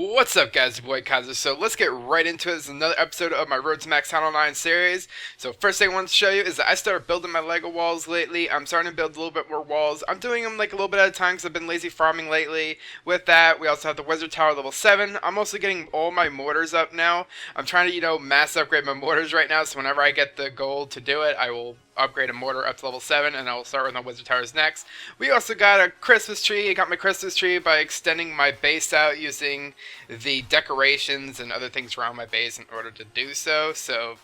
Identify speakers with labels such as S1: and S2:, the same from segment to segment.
S1: What's up, guys? Your boy Kaiser. So let's get right into it. This is another episode of my Road to Max Town 9 series. So first thing I want to show you is that I started building my Lego walls lately. I'm starting to build a little bit more walls. I'm doing them like a little bit at a time because I've been lazy farming lately. With that, we also have the Wizard Tower level 7. I'm also getting all my mortars up now. I'm trying to, mass upgrade my mortars right now. So whenever I get the gold to do it, I will upgrade a mortar up to level 7, and I will start with my Wizard Towers next. We also got a Christmas tree. I got my Christmas tree by extending my base out using the decorations and other things around my base in order to do so. So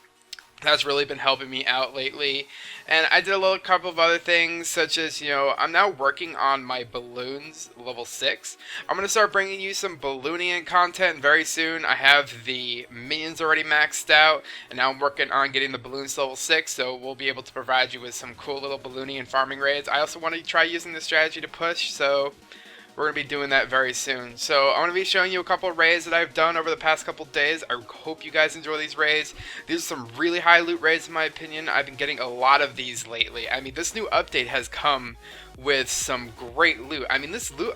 S1: that's really been helping me out lately. And I did a little couple of other things, such as, I'm now working on my balloons level 6. I'm going to start bringing you some ballooning content very soon. I have the minions already maxed out, and now I'm working on getting the balloons level 6, so we'll be able to provide you with some cool little ballooning and farming raids. I also want to try using this strategy to push, so we're going to be doing that very soon. So I'm going to be showing you a couple of raids that I've done over the past couple of days. I hope you guys enjoy these raids. These are some really high loot raids in my opinion. I've been getting a lot of these lately. I mean, this new update has come with some great loot. I mean, this loot,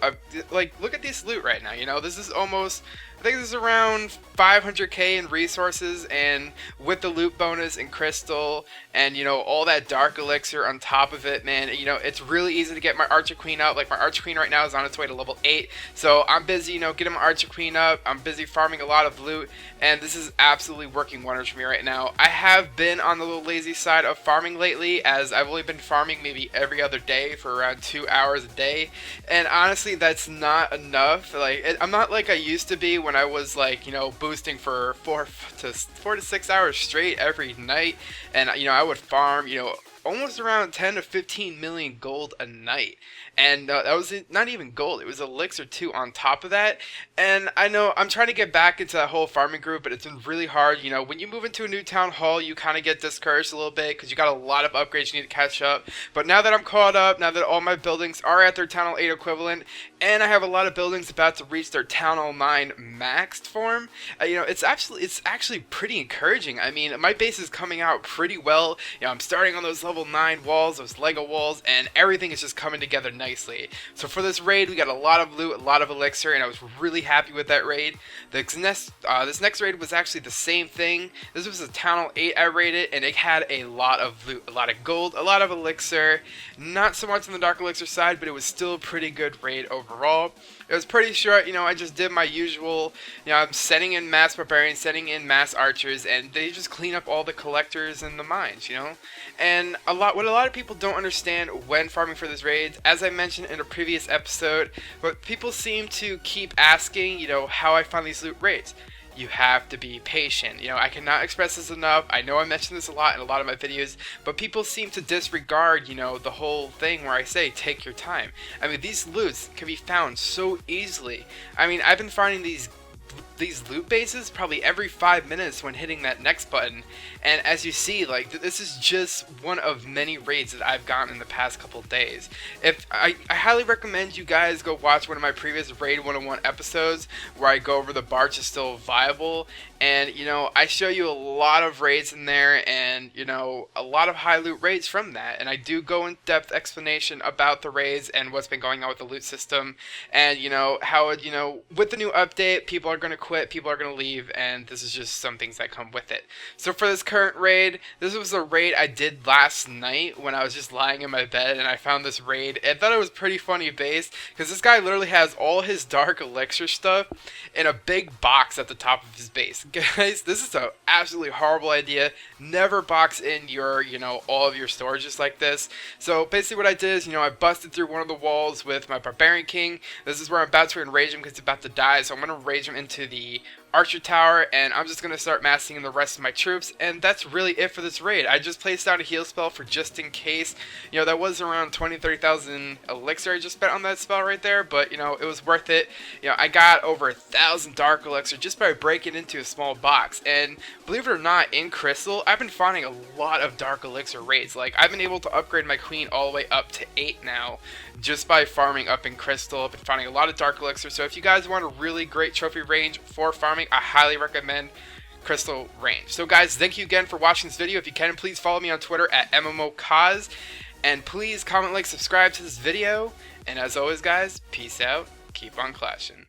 S1: look at this loot right now. This is almost, I think this is around 500k in resources, and with the loot bonus and crystal and all that dark elixir on top of it, man, it's really easy to get my Archer Queen up. Like, my Archer Queen right now is on its way to level 8, so I'm busy getting my Archer Queen up. I'm busy farming a lot of loot, and this is absolutely working wonders for me right now. I have been on the little lazy side of farming lately, as I've only been farming maybe every other day for around 2 hours a day, and honestly that's not enough. I'm not like I used to be when I was boosting for 4 to 6 hours straight every night, and I would farm almost around 10 to 15 million gold a night. And that was not even gold, it was elixir too on top of that. And I know I'm trying to get back into that whole farming group, but it's been really hard. When you move into a new town hall, you kind of get discouraged a little bit because you got a lot of upgrades you need to catch up. But now that I'm caught up, now that all my buildings are at their town hall 8 equivalent, and I have a lot of buildings about to reach their town hall 9 maxed form, it's actually pretty encouraging. I mean, my base is coming out pretty well. I'm starting on those level 9 walls, those Lego walls, and everything is just coming together nicely. So for this raid, we got a lot of loot, a lot of elixir, and I was really happy with that raid. This next raid was actually the same thing. This was a town hall 8 I raided, and it had a lot of loot, a lot of gold, a lot of elixir. Not so much on the dark elixir side, but it was still a pretty good raid overall. It was pretty short. I just did my usual, I'm setting in mass barbarians, setting in mass archers, and they just clean up all the collectors and the mines, And what a lot of people don't understand when farming for this raid, as I mentioned in a previous episode, but people seem to keep asking, how I find these loot raids. You have to be patient. I cannot express this enough. I know I mentioned this a lot in a lot of my videos, but people seem to disregard, the whole thing where I say take your time. I mean, these loots can be found so easily. I mean, I've been finding these loot bases probably every 5 minutes when hitting that next button, and as you see, this is just one of many raids that I've gotten in the past couple days. I highly recommend you guys go watch one of my previous raid 101 episodes where I go over the Barch is still viable, and I show you a lot of raids in there, and a lot of high loot raids from that, and I do go in depth explanation about the raids and what's been going on with the loot system, and how with the new update, people are going to quit, people are going to leave, and this is just some things that come with it. So for this current raid, this was a raid I did last night when I was just lying in my bed, and I found this raid. I thought it was pretty funny based, because this guy literally has all his dark elixir stuff in a big box at the top of his base. Guys, this is an absolutely horrible idea. Never box in your, all of your storages like this. So basically what I did is, I busted through one of the walls with my Barbarian King. This is where I'm about to enrage him because he's about to die, so I'm going to enrage him into the Archer Tower, and I'm just going to start massing in the rest of my troops, and that's really it for this raid. I just placed out a heal spell for just in case. That was around 20,000-30,000 elixir I just spent on that spell right there, but it was worth it. I got over 1,000 dark elixir just by breaking into a small box, and believe it or not, in Crystal, I've been finding a lot of dark elixir raids. I've been able to upgrade my queen all the way up to 8 now, just by farming up in Crystal. I've been finding a lot of dark elixir, so if you guys want a really great trophy range for farming, I highly recommend Crystal Range. So guys, thank you again for watching this video. If you can, please follow me on Twitter at MMOKaz, and please comment, like, subscribe to this video, and as always guys, peace out, keep on clashing.